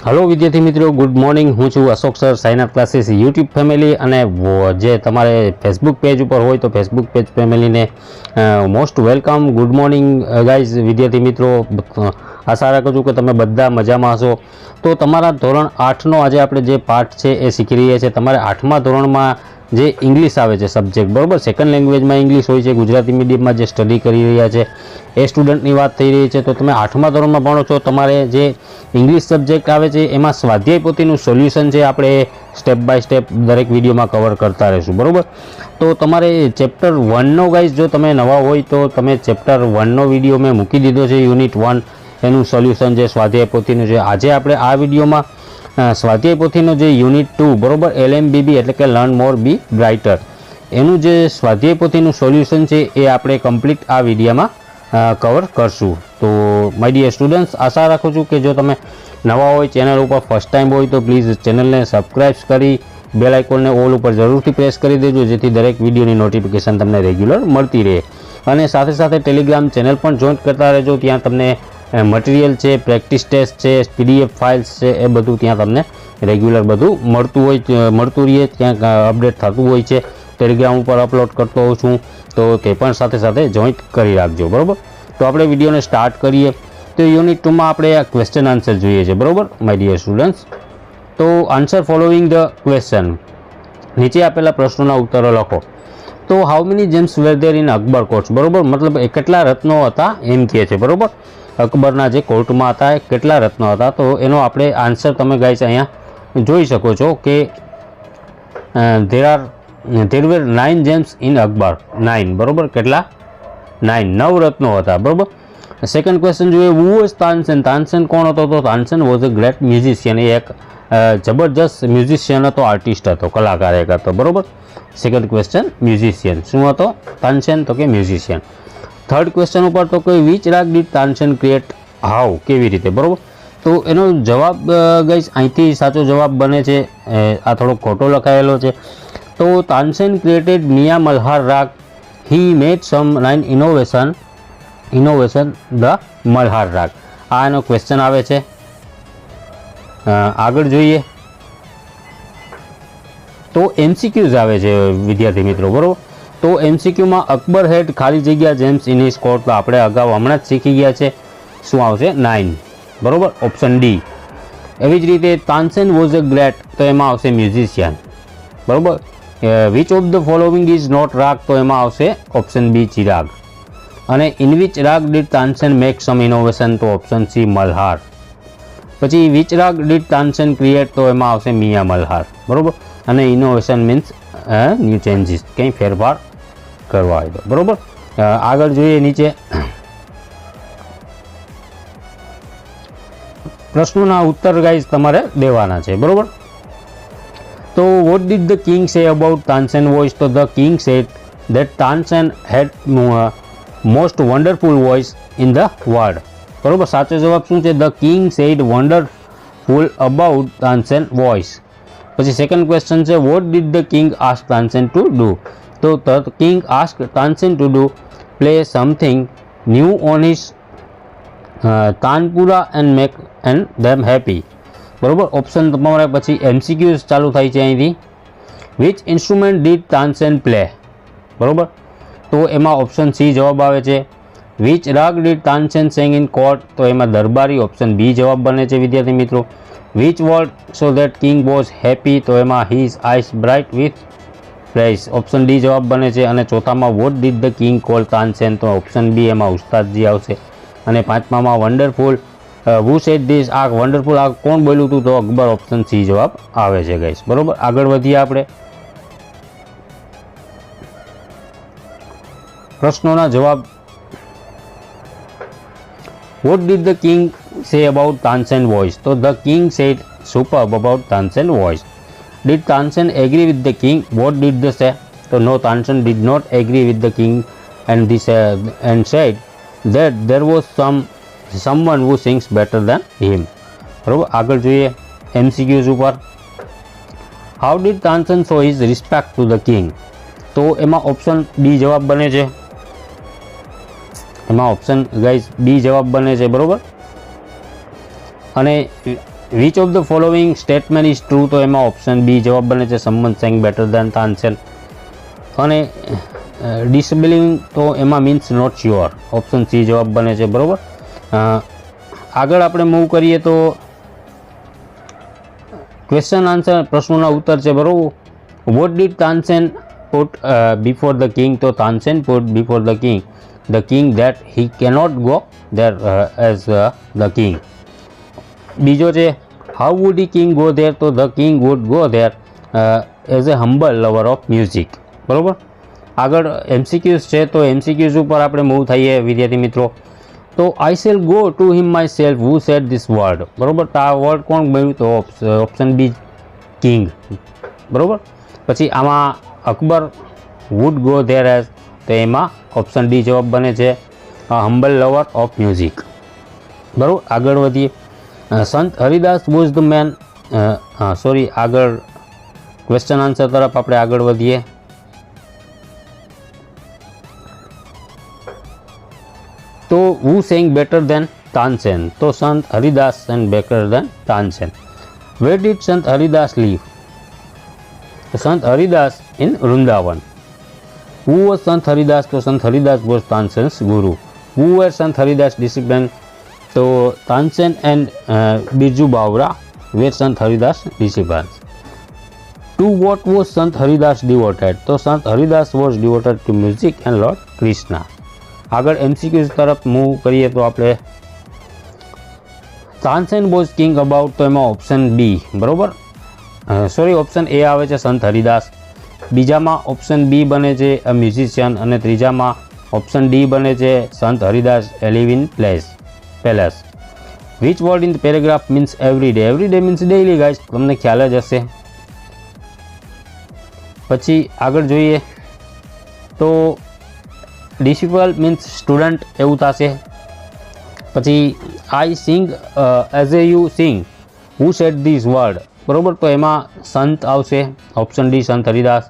Hello विद्यार्थी मित्रों, good morning. हूँ छूँ Ashok sir, sign up classes YouTube family અને જે તમારે ફેસબુક પેજ ઉપર હોય તો ફેસબુક પેજ ફેમિલીને most welcome. Good morning guys વિદ્યાર્થી મિત્રો, આશા રાખું છું કે તમે બધા મજામાં હશો। તો તમારા ધોરણ 8નો આજે આપણે જે પાઠ છે એ શીખી રહ્યા છીએ। તમારે 8મા ધોરણમાં જે ઇંગ્લિશ આવે છે સબ્જેક્ટ, બરાબર, સેકન્ડ લેંગ્વેજમાં ઇંગ્લિશ હોય છે, ગુજરાતી મીડિયમમાં જે સ્ટડી કરી રહ્યા છે એ સ્ટુડન્ટની વાત થઈ રહી છે। તો તમે 8મા ધોરણમાં ભણો છો, તમારે જે ઇંગ્લિશ સબ્જેક્ટ આવે છે એમાં સ્વાધ્યાય પોથીનું સોલ્યુશન છે આપણે સ્ટેપ બાય સ્ટેપ દરેક વિડીયોમાં કવર કરતા રહીશું, બરાબર। તો તમારે ચેપ્ટર 1નો ગાઈઝ જો તમે નવા હોય તો તમે ચેપ્ટર 1નો વિડીયો મેં મૂકી દીધો છે, યુનિટ 1 એનું સોલ્યુશન છે સ્વાધ્યાય પોથીનું છે। આજે આપણે આ વિડીયોમાં સ્વાધ્યાય પોથીનો જે યુનિટ 2, બરાબર, LMBB એટલે કે લર્ન મોર બી બ્રાઇટર, એનું જે સ્વાધ્યાય પોથીનું સોલ્યુશન છે એ આપણે કમ્પ્લીટ આ વિડીયોમાં કવર કરશું। તો માય ડિયર સ્ટુડન્ટ્સ, આશા રાખું છું કે જો તમે નવા હોય, ચેનલ ઉપર ફર્સ્ટ ટાઈમ હોય તો પ્લીઝ ચેનલને સબસ્ક્રાઈબ કરી બેલ આઇકોનને ઓલ ઉપર જરૂરથી પ્રેસ કરી દેજો, જેથી દરેક વિડીયોની નોટિફિકેશન તમને રેગ્યુલર મળતી રહે। અને સાથે સાથે ટેલિગ્રામ ચેનલ પણ જોઈન કરતા રહેજો, ત્યાં તમને મટીરિયલ છે, પ્રેક્ટિસ ટેસ્ટ છે, PDF ફાઇલ્સ છે, એ બધું ત્યાં તમને રેગ્યુલર બધું મળતું રહે, ત્યાં અપડેટ થતું હોય છે, ટેલિગ્રામ ઉપર અપલોડ કરતો હોઉં છું, તો તે પણ સાથે સાથે જોઈન્ટ કરી રાખજો, બરાબર। તો આપણે વિડીયોને સ્ટાર્ટ કરીએ। તો યુનિટ 2માં આપણે આ ક્વેશ્ચન આન્સર જોઈએ છે, બરાબર માય ડિયર સ્ટુડન્ટ્સ। તો આન્સર ફોલોઈંગ ધ ક્વેશ્ચન, નીચે આપેલા પ્રશ્નોના ઉત્તરો લખો। તો how many gems were there in Akbar courts, બરાબર, મતલબ એ કેટલા રત્નો હતા એમ કહે છે, બરાબર। અકબરના જે કોર્ટમાં હતા એ કેટલા રત્નો હતા, તો એનો આપણે આન્સર તમે ગાઈસ અહીંયા જોઈ શકો છો કે there were 9 gems in Akbar, 9, બરાબર, કેટલા 9 રત્નો હતા, બરાબર। સેકન્ડ ક્વેશ્ચન જોઈએ, હુ વોઝ તાનસેન, તાનસેન કોણ હતો? તો Tansen was a great musician, એ એક જબરજસ્ત મ્યુઝિશિયન હતો, આર્ટિસ્ટ હતો, કલાકાર એક હતો, બરાબર। સેકન્ડ ક્વેશ્ચન મ્યુઝિશિયન, શું હતો તાનસેન? તો કે મ્યુઝિશિયન। થર્ડ ક્વેશ્ચન ઉપર તો કે which raga did Tansen create, how, કેવી રીતે, બરાબર। તો એનો જવાબ ગાઈસ અહીંથી સાચો જવાબ બને છે, આ થોડો ખોટો લખાયેલો છે। તો તાનસેન ક્રિએટેડ મિયા મલ્હાર રાગ, હી મેડ સમ 9 ઇનોવેશન ધ મલ્હાર રાગ, આ એનો ક્વેશ્ચન આવે છે। આગળ જોઈએ તો MCQs આવે છે વિદ્યાર્થી મિત્રો, બરાબર। તો MCQમાં અકબર હેડ ખાલી જગ્યા જેમ્સ ઇન હિઝ કોર્ટ, તો આપણે અગાઉ હમણાં જ શીખી ગયા છે, શું આવશે 9, બરાબર, ઓપ્શન ડી। એવી જ રીતે તાનસેન વોઝ અ ગ્રેટ, તો એમાં આવશે મ્યુઝિશિયન, બરાબર। Which of the following is not raga, તો એમાં આવશે ઓપ્શન બી ચિરાગ। અને in which raga did Tansen make some innovation, તો ઓપ્શન સી મલ્હાર। પછી which raga did Tansen create, તો એમાં આવશે મિયા મલ્હાર, બરાબર। અને ઇનોવેશન મીન્સ ન્યૂ ચેન્જીસ, કંઈ ફેરફાર કરવા હોય તો, બરાબર। આગળ જોઈએ નીચે પ્રશ્નોના ઉત્તર ગાઈઝ તમારે દેવાના છે, બરાબર। તો what did the king say about Tansen voice, તો the king said that Tansen had most wonderful voice in the world, બરાબર। સાચો જવાબ શું છે? The king said wonderful about Tansen voice. પછી સેકન્ડ ક્વેશ્ચન છે, what did the king ask Tansen to do, તો the king ask Tansen to do play something new on his tanpura and make and them happy, બરાબર। Option તમારે પછી MCQs ચાલુ થાય છે અહીંથી। Which instrument did Tansen play, બરાબર, તો એમાં ઓપ્શન સી જવાબ આવે છે। Which raga did Tansen sang in court, તો એમાં દરબારી, ઓપ્શન બી જવાબ બને છે વિદ્યાર્થી મિત્રો। Which word so that king was happy, તો એમાં his eyes bright with praise, option D જવાબ બને છે। અને ચોથામાં what did the king call Tansen, તો ઓપ્શન બી એમાં ઉસ્તાદજી આવશે। અને પાંચમામાં વન્ડરફુલ હુ સેડ ધીસ, આ વન્ડરફુલ આ કોણ બોલ્યું હતું? તો અકબર, ઓપ્શન સી જવાબ આવે છે ગાઈસ, બરાબર। આગળ વધીએ આપણે પ્રશ્નોના જવાબ। What did the king say about Tansen voice, તો the king said superb about Tansen voice. Did Tansen agree with the king, what did the say, તો no, Tansen did not agree with the king and said that there was someone who sings better than him, બરાબર। આગળ જોઈએ MCQs ઉપર, how did Tansen show his respect to the king, તો એમાં option D જવાબ બને છે, એમાં ઓપ્શન ગાઈઝ બી જવાબ બને છે, બરાબર। અને which of the following statement is true, તો એમાં ઓપ્શન બી જવાબ બને છે someone saying better than Tansen. અને ડિસબિલિવિંગ તો એમાં means not sure, option C જવાબ બને છે. બરાબર. આગળ આપણે મૂવ કરીએ તો ક્વેશ્ચન આન્સર, પ્રશ્નોના ઉત્તર છે. બરાબર. What did Tansen put before the king, તો Tansen put before the king that he cannot go there as the king. બીજો છે how would the king go there, તો the king would go there as a humble lover of music. બરાબર. આગળ MCQs છે, તો MCQs ઉપર આપણે move થઈએ વિદ્યાર્થી મિત્રો. તો I shall go to him myself who said this word. બરાબર. તો આ વર્ડ કોણ બન્યું, તો ઓપ્શન બી કિંગ. બરાબર. પછી આમાં Akbar would go there as, તો એમાં ઓપ્શન ડી જવાબ બને છે હમ્બલ લવર ઓફ મ્યુઝિક. બરાબર. આગળ વધીએ. Sant Haridas was the man, આગળ ક્વેશ્ચન આન્સર તરફ આપણે આગળ વધીએ. તો who saying better than Tansen, તો Sant Haridas sang better than Tansen. Where did Sant Haridas live, Sant Haridas in Vrindavan. Who was Sant Haridas, તો Sant Haridas was Tansen's guru. Who were Sant Haridas disciples, તો Tansen and Birju Bawra were Sant Haridas disciples. To what was Sant Haridas devoted, તો Sant Haridas was devoted to music and Lord Krishna. આગળ MCQs તરફ move કરીએ તો આપણે Tansen was king about, તો એમાં option બી. બરોબર. ઓપ્શન એ આવે છે સંત હરિદાસ. બીજામાં ઓપ્શન બી બને છે અ મ્યુઝિશિયન, અને ત્રીજામાં ઓપ્શન ડી બને છે Sant Haridas live in palace. Which word in the paragraph means every day, every day means daily guys, તમને ખ્યાલ જ હશે. પછી આગળ જોઈએ તો ડિસિપલ મીન્સ સ્ટુડન્ટ એવું થશે. પછી I sing as a you sing, who said this word. બરાબર. તો એમાં સંત આવશે, ઓપ્શન ડી સંત હરિદાસ.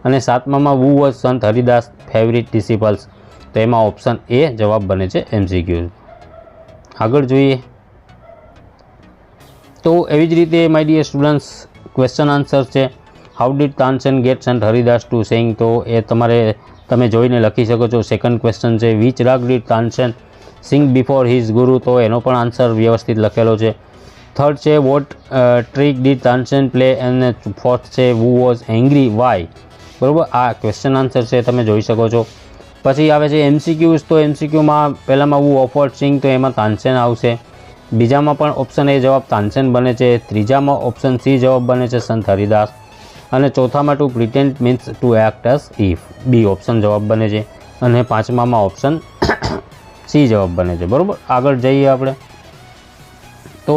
અને સાતમામાં વુ વોઝ સંત હરિદાસ ફેવરિટ ડિસિપલ્સ, તો એમાં ઓપ્શન એ જવાબ બને છે MCQ. આગળ જોઈએ તો એવી જ રીતે my dear students question answer છે how did Tansen get Sant Haridas two saying, તો એ તમે જોઈને લખી શકો છો. સેકન્ડ ક્વેશ્ચન છે which raga did Tansen sing before his guru, તો એનો પણ આન્સર વ્યવસ્થિત લખેલો છે. થર્ડ છે what trick did Tansen play, અને ફોર્થ છે વુ વોઝ એંગ્રી વાય. બરાબર. આ ક્વેશ્ચન આન્સર છે, તમે જોઈ શકો છો. પછી આવે છે MCQs, તો MCQમાં પહેલામાં વુ ઓફર્ડ સિંગ, તો એમાં તાનસેન આવશે. બીજામાં પણ ઓપ્શન એ જવાબ તાનસેન બને છે. ત્રીજામાં ઓપ્શન સી જવાબ બને છે સંત હરિદાસ. અને ચોથામાં to pretend means to act as if, B option જવાબ બને છે. અને પાંચમામાં ઓપ્શન સી જવાબ બને છે. બરાબર. આગળ જઈએ આપણે તો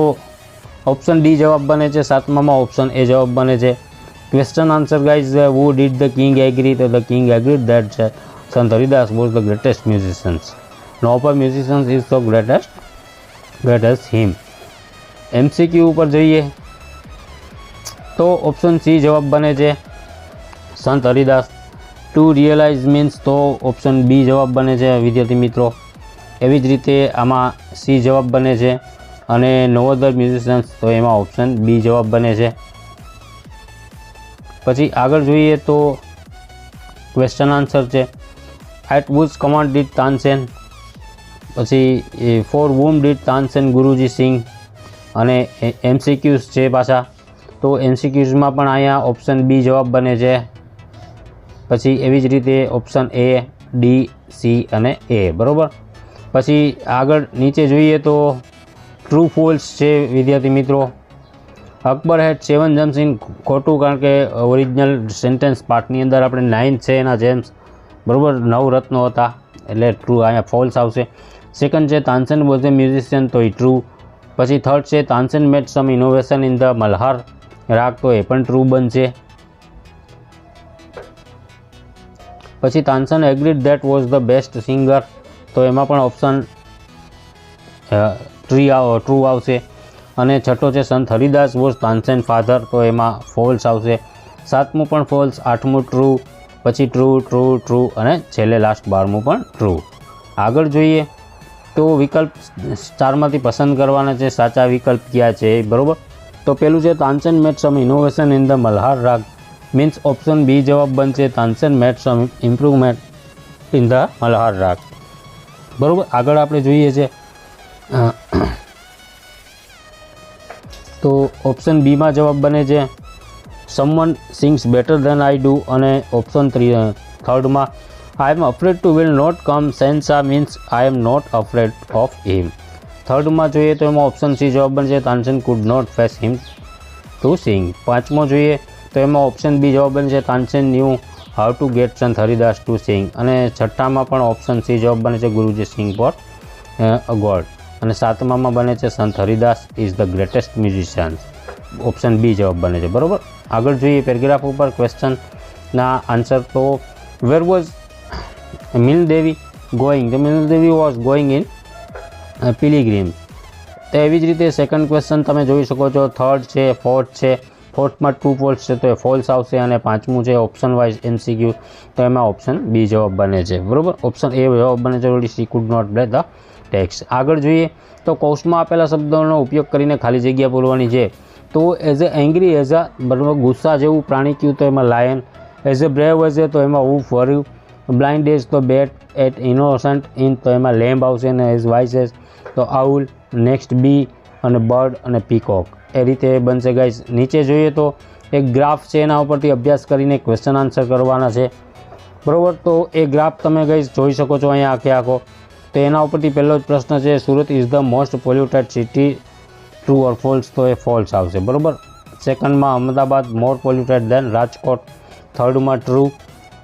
ઓપ્શન ડી જવાબ બને છે. સાતમામાં ઓપ્શન એ જવાબ બને છે. Question answer guys, who did the king agree, તો the king agreed that Sant Haridas was the greatest musicians. No other musicians is so great as him. MCQ ઉપર જઈએ તો ઓપ્શન સી જવાબ બને છે Sant Haridas. Two realise means, તો option B જવાબ બને છે વિદ્યાર્થી મિત્રો. એવી જ રીતે આમાં સી જવાબ બને છે. અને નો અધર મ્યુઝિશિયન્સ, તો એમાં ઓપ્શન બી જવાબ બને છે. પછી આગળ જોઈએ તો ક્વેશ્ચન આન્સર છે at whose command did Tansen. પછી for whom did Tansen Guruji sing. અને MCQs છે પાછા, તો MCQsમાં પણ અહીંયા ઓપ્શન બી જવાબ બને છે. પછી એવી જ રીતે ઓપ્શન એ, ડી, સી અને એ. બરાબર. પછી આગળ નીચે જોઈએ તો ટ્રુ ફોલ્સ છે વિદ્યાર્થી મિત્રો. અકબર હેડ 7 જેમ્સ ઇન, ખોટું, કારણ કે ઓરિજિનલ સેન્ટેન્સ પાર્ટની અંદર આપણે 9 છે એના જેમ્સ. બરાબર. 9 રત્નો હતા, એટલે ટ્રુ અહીંયા ફોલ્સ આવશે. સેકન્ડ છે તાનસેન વોઝ એ મ્યુઝિશિયન, તો એ ટ્રુ. પછી થર્ડ છે તાનસેન મેડ સમ ઇનોવેશન ઇન ધ મલ્હાર રાગ, તો એ પણ ટ્રુ બનશે. પછી Tansen agreed that was the best singer, તો એમાં પણ ઓપ્શન ટ્રુ આવશે. અને છઠ્ઠો છે સંત હરિદાસ વોઝ તાનસેન ફાધર, તો એમાં ફોલ્સ આવશે. સાતમું પણ ફોલ્સ, આઠમું ટ્રુ, પછી ટ્રુ અને છેલ્લે લાસ્ટ 12મું પણ ટ્રુ. આગળ જોઈએ તો વિકલ્પ 4માંથી પસંદ કરવાના છે સાચા વિકલ્પ ક્યાં છે. બરાબર. તો પેલું છે તાનસેન મેડ સમ ઇનોવેશન ઇન ધ મલ્હાર રાગ, મીન્સ ઓપ્શન બી જવાબ બનશે તાનસેન મેડ સમ ઇમ્પ્રુવમેન્ટ ઇન ધ મલ્હાર રાગ. બરાબર. આગળ આપણે જોઈએ છે તો ઓપ્શન બીમાં જવાબ બને છે someone sings better than I do, અને ઓપ્શન થર્ડમાં I am afraid to will not come sense, means I am not afraid of him. થર્ડમાં જોઈએ તો એમાં ઓપ્શન સી જવાબ બનશે Tansen could not face him to sing. પાંચમો જોઈએ તો એમાં ઓપ્શન બી જવાબ બનશે Tansen knew how to get Sant Haridas to sing. અને છઠ્ઠામાં પણ ઓપ્શન સી જવાબ બને છે ગુરુજી સિંગ ફોર ગોડ. અને સાતમામાં બને છે Sant Haridas is the greatest musician. Option B જવાબ બને છે. બરાબર. આગળ જોઈએ પેરેગ્રાફ ઉપર ક્વેશ્ચનના આન્સર. તો where was Mil Devi going? The Mil Devi was going in pilgrim. તો એવી જ રીતે સેકન્ડ ક્વેશ્ચન તમે જોઈ શકો છો. થર્ડ છે, ફોર્થ છે. ફોર્થમાં ટ્રુ ફોલ્સ છે તો એ ફોલ્સ આવશે, અને પાંચમું છે ઓપ્શન વાઇઝ MCQ, તો એમાં ઓપ્શન બી જવાબ બને છે. બરાબર. ઓપ્શન એ જવાબ બને છે already she could not break the tax. આગળ જોઈએ તો કૌંસમાં આપેલા શબ્દોનો ઉપયોગ કરીને ખાલી જગ્યા પૂરવાની છે. તો as a angry as a, બરાબર, ગુસ્સા જેવું પ્રાણી કયું? તો એમાં lion. As a brave as a, તો એમાં વૂફ વર્યુ. બ્લાઇન્ડ એઝ તો બેટ. એટ ઇનોસન્ટ ઇન, તો એમાં લેમ્બ આવશે. અને એઝ વાઇસ એઝ તો આઉલ. નેક્સ્ટ બી, અને બર્ડ, અને પીકોક. એ રીતે બનશે ગાઈઝ. નીચે જોઈએ તો એક ગ્રાફ છે, એના ઉપરથી અભ્યાસ કરીને ક્વેશ્ચન આન્સર કરવાના છે. બરાબર. તો એ ગ્રાફ તમે ગાઈઝ જોઈ શકો છો અહીંયા આખો. તો એના ઉપરથી પહેલો જ પ્રશ્ન છે Surat is the most polluted city, true or false? તો એ ફોલ્સ આવશે. બરાબર. સેકન્ડમાં અમદાવાદ મોર પોલ્યુટેડ દેન રાજકોટ. થર્ડમાં ટ્રુ.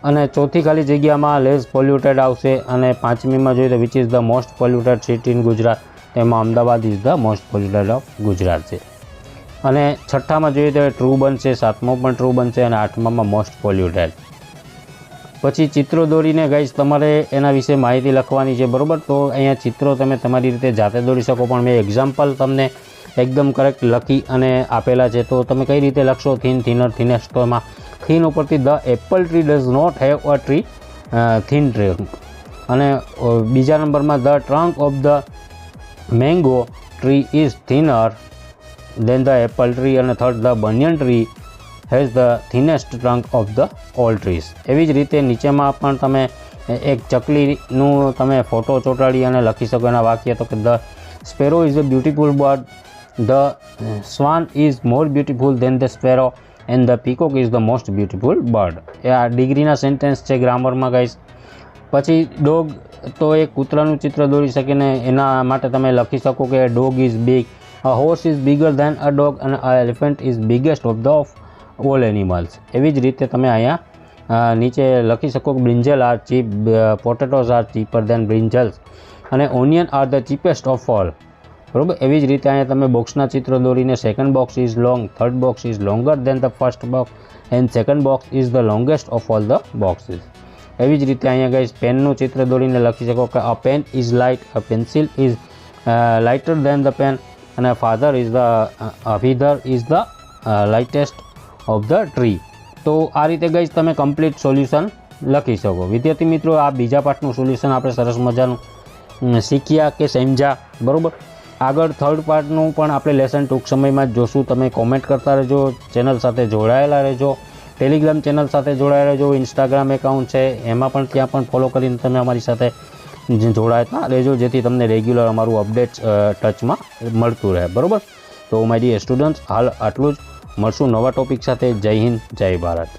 અને ચોથી ખાલી જગ્યામાં લેસ પોલ્યુટેડ આવશે. અને પાંચમીમાં જોઈએ તો which is the most polluted city in Gujarat? તેમાં Ahmedabad is the most polluted of Gujarat છે. અને છઠ્ઠામાં જોઈએ તો ટ્રુ બનશે, સાતમો પણ ટ્રુ બનશે, અને આઠમામાં મોસ્ટ પોલ્યુટેડ. પછી ચિત્રો દોરીને ગાઈઝ તમારે એના વિશે માહિતી લખવાની છે. બરાબર. તો અહીંયા ચિત્રો તમે તમારી રીતે જાતે દોરી શકો, પણ મેં એક્ઝામ્પલ તમને એકદમ કરેક્ટ લખી અને આપેલા છે. તો તમે કઈ રીતે લખશો? Thin, thinner, thinnest. તો એમાં થીન ઉપરથી the apple tree does not have a tree, thin trunk. અને બીજા નંબરમાં the trunk of the mango tree is thinner than the apple tree. અને third the banyan tree has the thinnest trunk of the all trees. એવી જ રીતે નીચેમાં પણ તમે એક ચકલીનું તમે ફોટો ચોંટાડી અને લખી શકો એના વાક્ય. તો કે the sparrow is a beautiful bird, the swan is more beautiful than the sparrow, and the peacock is the most beautiful bird. એ આ ડિગ્રીના સેન્ટેન્સ છે ગ્રામરમાં ગાઈઝ. પછી ડોગ, તો એ કૂતરાનું ચિત્ર દોરી શકે ને એના માટે તમે લખી શકો કે dog is big, a horse is bigger than a dog, અને a elephant is biggest of all animals. એવી જ રીતે તમે અહીંયા નીચે લખી શકો કે brinjal are cheap, potatoes are cheaper than brinjals, અને onion are the cheapest of all. બરાબર. એવી જ રીતે અહીંયા તમે બોક્સના ચિત્ર દોરીને second box is long, third box is longer than the first box, and second box is the longest of all the boxes. એવી જ રીતે અહીંયા ગાઈઝ પેનનું ચિત્ર દોરીને લખી શકો કે a pen is light, a pencil is lighter than the pen, અને father is the feather is the lightest of the three. તો આ રીતે ગાઈઝ તમે કમ્પ્લીટ સોલ્યુશન લખી શકો. વિદ્યાર્થી મિત્રો, આ બીજા પાર્ટનું સોલ્યુશન આપણે સરસ મજાનું શીખ્યા કે સમજ્યા. બરાબર. આગળ થર્ડ પાર્ટનું પણ આપણે લેસન ટૂંક સમયમાં જ જોશું. તમે કોમેન્ટ કરતા રહેજો, ચેનલ સાથે જોડાયેલા રહેજો, ટેલિગ્રામ ચેનલ સાથે જોડાયેલા રહેજો, ઇન્સ્ટાગ્રામ એકાઉન્ટ છે એમાં પણ ત્યાં પણ ફોલો કરીને તમે અમારી સાથે જોડાતા રહેજો, જેથી તમને રેગ્યુલર અમારું અપડેટ ટચમાં મળતું રહે. બરાબર. તો માય ડિયર સ્ટુડન્ટ્સ, હાલ આટલું જ. મળશું નવા ટોપિક સાથે. જય હિન્દ, જય ભારત.